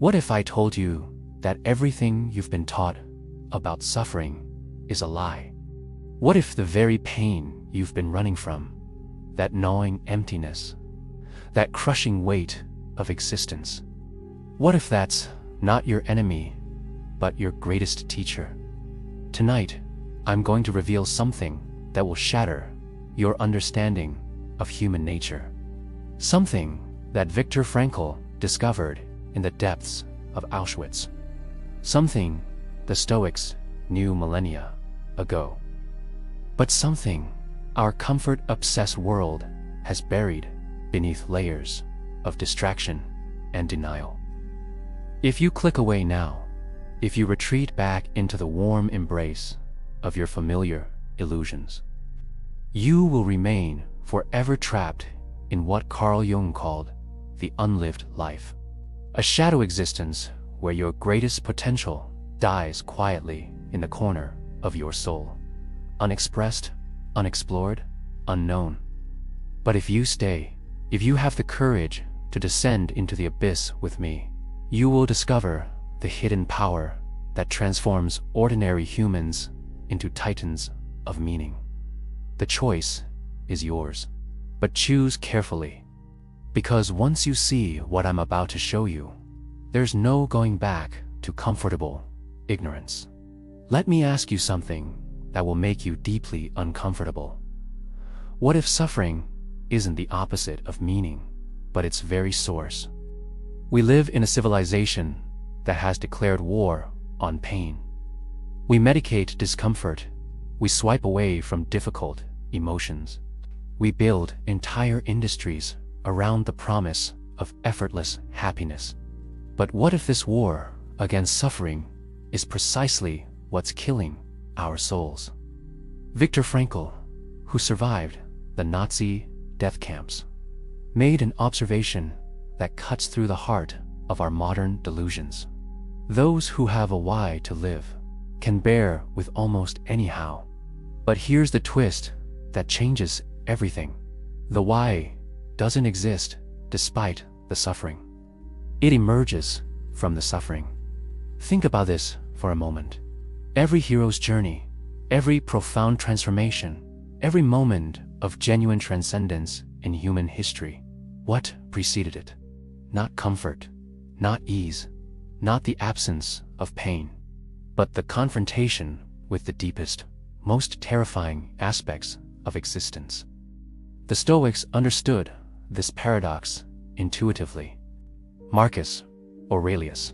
What if I told you that everything you've been taught about suffering is a lie? What if the very pain you've been running from, that gnawing emptiness, that crushing weight of existence, what if that's not your enemy, but your greatest teacher? Tonight, I'm going to reveal something that will shatter your understanding of human nature. Something that Viktor Frankl discovered in the depths of Auschwitz. Something the Stoics knew millennia ago. But something our comfort-obsessed world has buried beneath layers of distraction and denial. If you click away now, if you retreat back into the warm embrace of your familiar illusions, you will remain forever trapped in what Carl Jung called the unlived life. A shadow existence where your greatest potential dies quietly in the corner of your soul. Unexpressed, unexplored, unknown. But if you stay, if you have the courage to descend into the abyss with me, you will discover the hidden power that transforms ordinary humans into titans of meaning. The choice is yours, but choose carefully, because once you see what I'm about to show you, there's no going back to comfortable ignorance. Let me ask you something that will make you deeply uncomfortable. What if suffering isn't the opposite of meaning, but its very source? We live in a civilization that has declared war on pain. We medicate discomfort. We swipe away from difficult emotions. We build entire industries around the promise of effortless happiness. But what if this war against suffering is precisely what's killing our souls? Viktor Frankl, who survived the Nazi death camps, made an observation that cuts through the heart of our modern delusions. Those who have a why to live can bear with almost anyhow. But here's the twist that changes everything. The why doesn't exist despite the suffering. It emerges from the suffering. Think about this for a moment. Every hero's journey, every profound transformation, every moment of genuine transcendence in human history, what preceded it? Not comfort, not ease, not the absence of pain, but the confrontation with the deepest, most terrifying aspects of existence. The Stoics understood this paradox intuitively. Marcus Aurelius,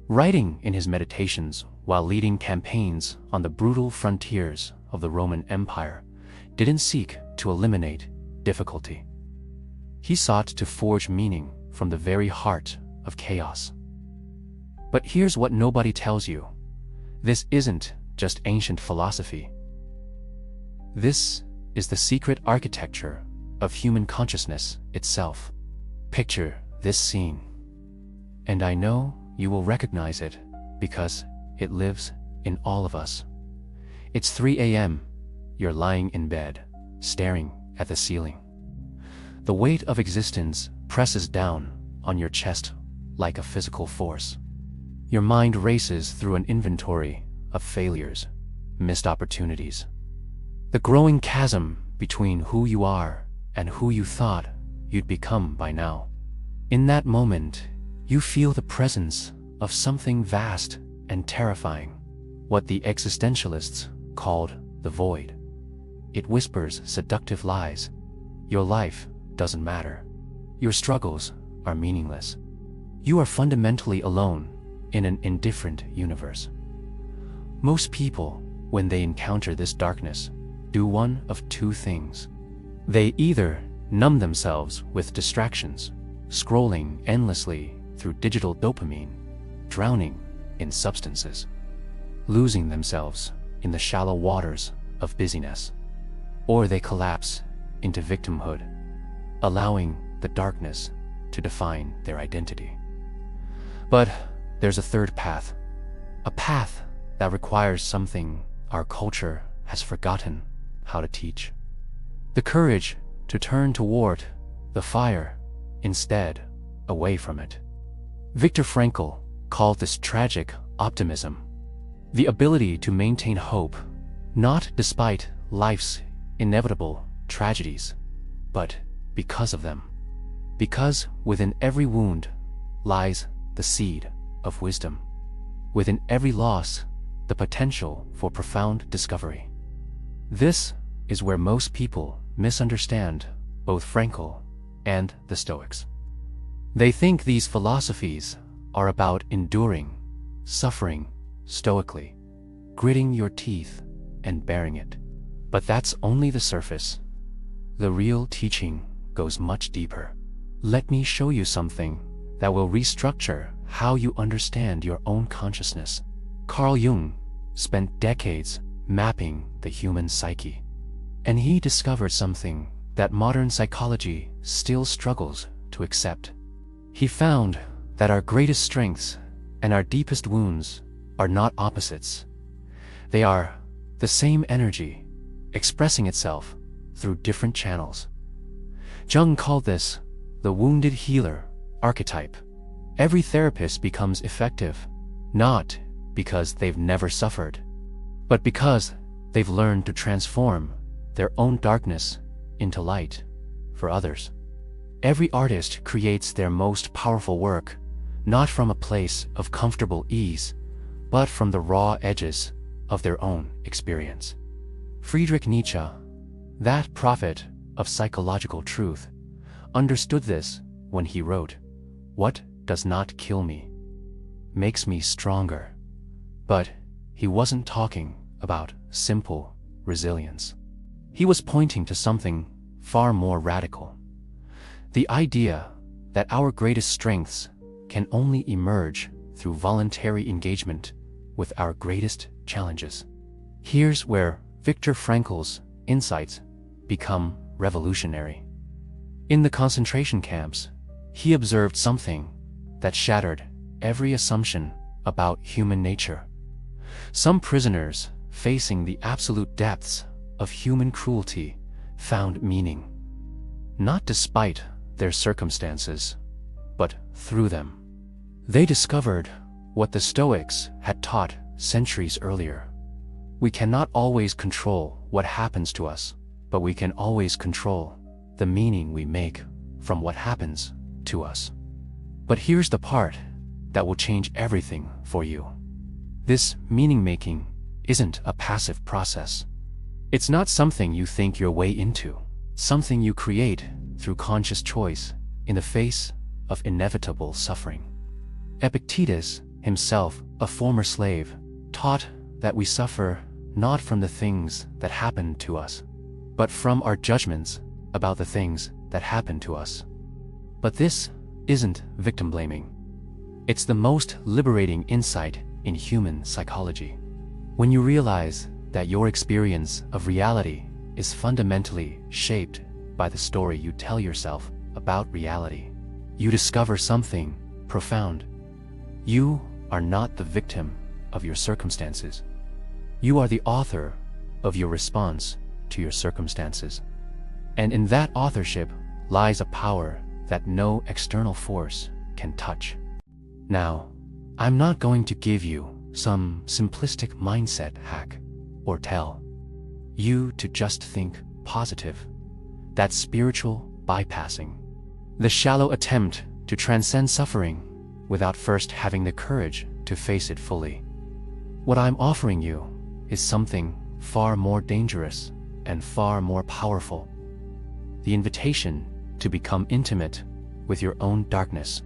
writing in his meditations while leading campaigns on the brutal frontiers of the Roman Empire, didn't seek to eliminate difficulty. He sought to forge meaning from the very heart of chaos. But here's what nobody tells you. This isn't just ancient philosophy. This is the secret architecture of human consciousness itself. Picture this scene. And I know you will recognize it because it lives in all of us. It's 3 a.m. You're lying in bed, staring at the ceiling. The weight of existence presses down on your chest like a physical force. Your mind races through an inventory of failures, missed opportunities. The growing chasm between who you are and who you thought you'd become by now. In that moment, you feel the presence of something vast and terrifying, what the existentialists called the void. It whispers seductive lies. Your life doesn't matter. Your struggles are meaningless. You are fundamentally alone in an indifferent universe. Most people, when they encounter this darkness, do one of two things. They either numb themselves with distractions, scrolling endlessly through digital dopamine, drowning in substances, losing themselves in the shallow waters of busyness, or they collapse into victimhood, allowing the darkness to define their identity. But there's a third path, a path that requires something our culture has forgotten how to teach. The courage to turn toward the fire instead away from it. Viktor Frankl called this tragic optimism. The ability to maintain hope, not despite life's inevitable tragedies, but because of them. Because within every wound lies the seed of wisdom. Within every loss, the potential for profound discovery. This is where most people misunderstand both Frankl and the Stoics. They think these philosophies are about enduring, suffering stoically, gritting your teeth and bearing it. But that's only the surface. The real teaching goes much deeper. Let me show you something that will restructure how you understand your own consciousness. Carl Jung spent decades mapping the human psyche, and he discovered something that modern psychology still struggles to accept. He found that our greatest strengths and our deepest wounds are not opposites. They are the same energy expressing itself through different channels. Jung called this the wounded healer archetype. Every therapist becomes effective, not because they've never suffered, but because they've learned to transform their own darkness into light for others. Every artist creates their most powerful work, not from a place of comfortable ease, but from the raw edges of their own experience. Friedrich Nietzsche, that prophet of psychological truth, understood this when he wrote, "What does not kill me makes me stronger." But he wasn't talking about simple resilience. He was pointing to something far more radical. The idea that our greatest strengths can only emerge through voluntary engagement with our greatest challenges. Here's where Viktor Frankl's insights become revolutionary. In the concentration camps, he observed something that shattered every assumption about human nature. Some prisoners, facing the absolute depths of human cruelty, found meaning, not despite their circumstances, but through them. They discovered what the Stoics had taught centuries earlier. We cannot always control what happens to us, but we can always control the meaning we make from what happens to us. But here's the part that will change everything for you. This meaning-making isn't a passive process. It's not something you think your way into, something you create through conscious choice in the face of inevitable suffering. Epictetus, himself a former slave, taught that we suffer not from the things that happen to us, but from our judgments about the things that happen to us. But this isn't victim blaming. It's the most liberating insight in human psychology. When you realize that your experience of reality is fundamentally shaped by the story you tell yourself about reality, you discover something profound. You are not the victim of your circumstances. You are the author of your response to your circumstances. And in that authorship lies a power that no external force can touch. Now, I'm not going to give you some simplistic mindset hack or tell you to just think positive. That's spiritual bypassing, the shallow attempt to transcend suffering without first having the courage to face it fully. What I'm offering you is something far more dangerous and far more powerful. The invitation to become intimate with your own darkness.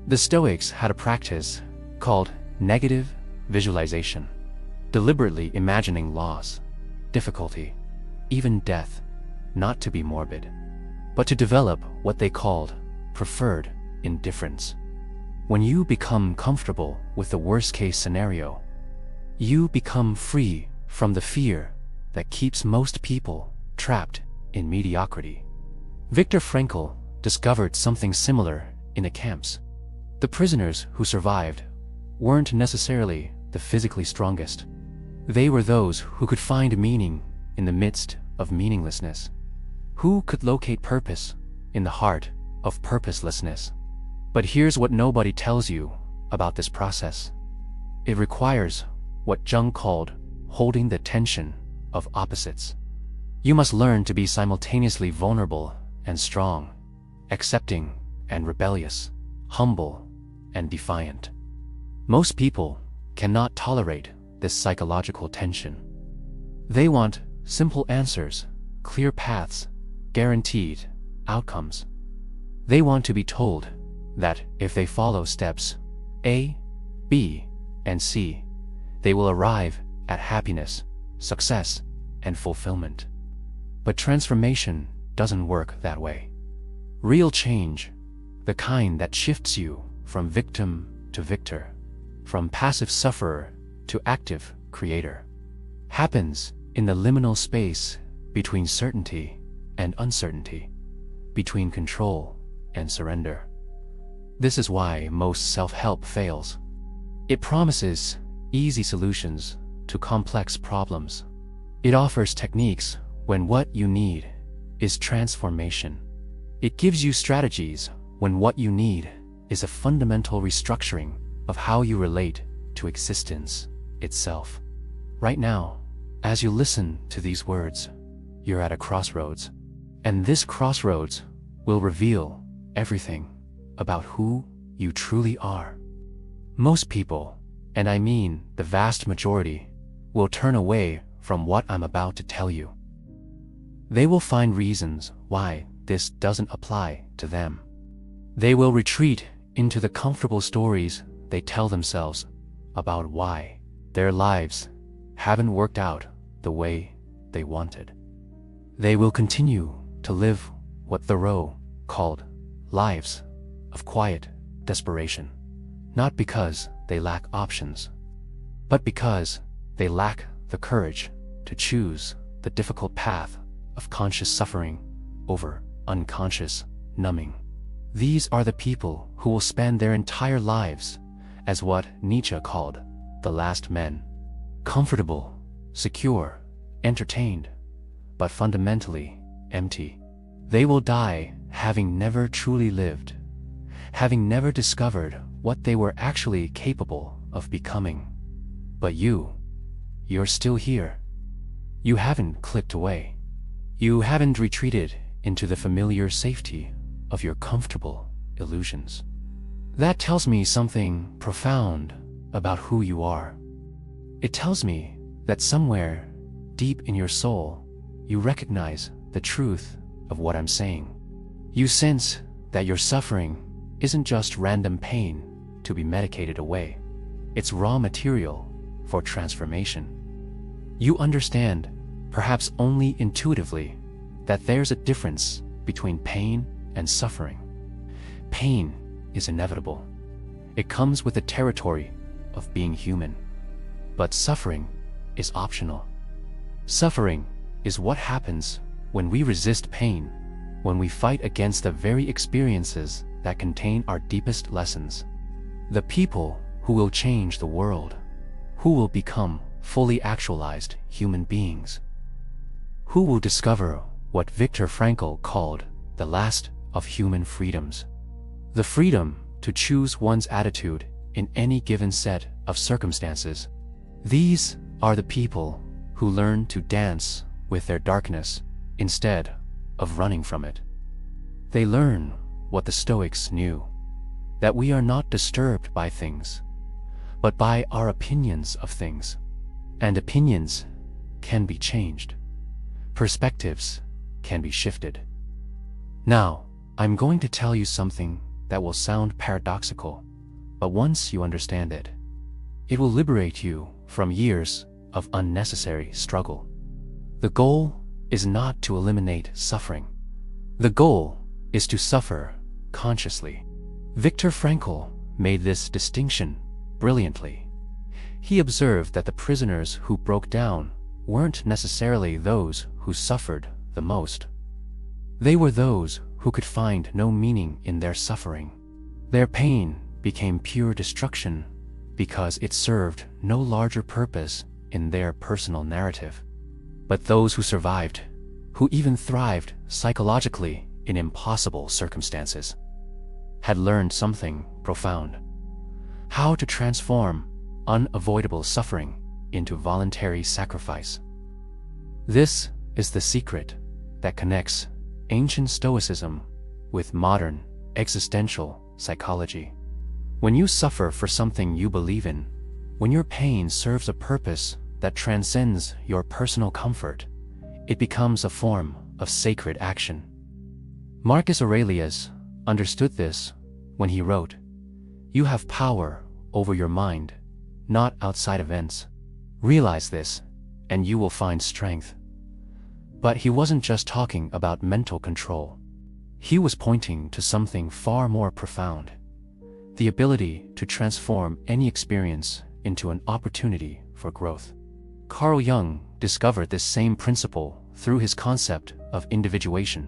The Stoics had a practice called negative visualization, deliberately imagining loss, difficulty, even death, not to be morbid, but to develop what they called preferred indifference. When you become comfortable with the worst-case scenario, you become free from the fear that keeps most people trapped in mediocrity. Viktor Frankl discovered something similar in the camps. The prisoners who survived weren't necessarily the physically strongest. They were those who could find meaning in the midst of meaninglessness, who could locate purpose in the heart of purposelessness. But here's what nobody tells you about this process. It requires what Jung called holding the tension of opposites. You must learn to be simultaneously vulnerable and strong, accepting and rebellious, humble and defiant. Most people cannot tolerate this psychological tension. They want simple answers, clear paths, guaranteed outcomes. They want to be told that if they follow steps A, B, and C, they will arrive at happiness, success, and fulfillment. But transformation doesn't work that way. Real change, the kind that shifts you from victim to victor, from passive sufferer to active creator, happens in the liminal space between certainty and uncertainty, between control and surrender. This is why most self-help fails. It promises easy solutions to complex problems. It offers techniques when what you need is transformation. It gives you strategies when what you need is a fundamental restructuring of how you relate to existence itself. Right now, as you listen to these words, you're at a crossroads, and this crossroads will reveal everything about who you truly are. Most people, and I mean the vast majority, will turn away from what I'm about to tell you. They will find reasons why this doesn't apply to them. They will retreat into the comfortable stories they tell themselves about why their lives haven't worked out the way they wanted. They will continue to live what Thoreau called lives of quiet desperation, not because they lack options, but because they lack the courage to choose the difficult path of conscious suffering over unconscious numbing. These are the people who will spend their entire lives as what Nietzsche called the last men, comfortable, secure, entertained, but fundamentally empty. They will die having never truly lived, having never discovered what they were actually capable of becoming. But you're still here. You haven't clicked away. You haven't retreated into the familiar safety of your comfortable illusions. That tells me something profound about who you are. It tells me that somewhere deep in your soul, you recognize the truth of what I'm saying. You sense that your suffering isn't just random pain to be medicated away. It's raw material for transformation. You understand, perhaps only intuitively, that there's a difference between pain and suffering. Pain is inevitable. It comes with the territory of being human. But suffering is optional. Suffering is what happens when we resist pain, when we fight against the very experiences that contain our deepest lessons. The people who will change the world, who will become fully actualized human beings, who will discover what Viktor Frankl called the last of human freedoms, the freedom to choose one's attitude in any given set of circumstances. These are the people who learn to dance with their darkness instead of running from it. They learn what the Stoics knew, that we are not disturbed by things, but by our opinions of things. And opinions can be changed. Perspectives can be shifted. Now, I'm going to tell you something that will sound paradoxical, but once you understand it, it will liberate you from years of unnecessary struggle. The goal is not to eliminate suffering. The goal is to suffer consciously. Viktor Frankl made this distinction brilliantly. He observed that the prisoners who broke down weren't necessarily those who suffered the most. They were those who could find no meaning in their suffering. Their pain became pure destruction because it served no larger purpose in their personal narrative. But those who survived, who even thrived psychologically in impossible circumstances, had learned something profound. how to transform unavoidable suffering into voluntary sacrifice. This is the secret that connects ancient Stoicism with modern existential psychology. When you suffer for something you believe in, when your pain serves a purpose that transcends your personal comfort, it becomes a form of sacred action. Marcus Aurelius understood this when he wrote, "You have power over your mind, not outside events. Realize this, and you will find strength." But he wasn't just talking about mental control. He was pointing to something far more profound: the ability to transform any experience into an opportunity for growth. Carl Jung discovered this same principle through his concept of individuation.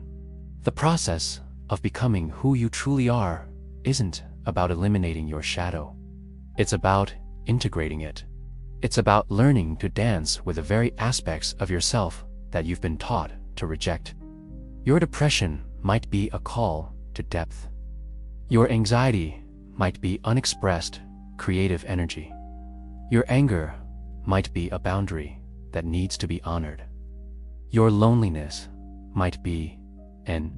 The process of becoming who you truly are isn't about eliminating your shadow. It's about integrating it. It's about learning to dance with the very aspects of yourself that you've been taught to reject. Your depression might be a call to depth. Your anxiety might be unexpressed, creative energy. Your anger might be a boundary that needs to be honored. Your loneliness might be an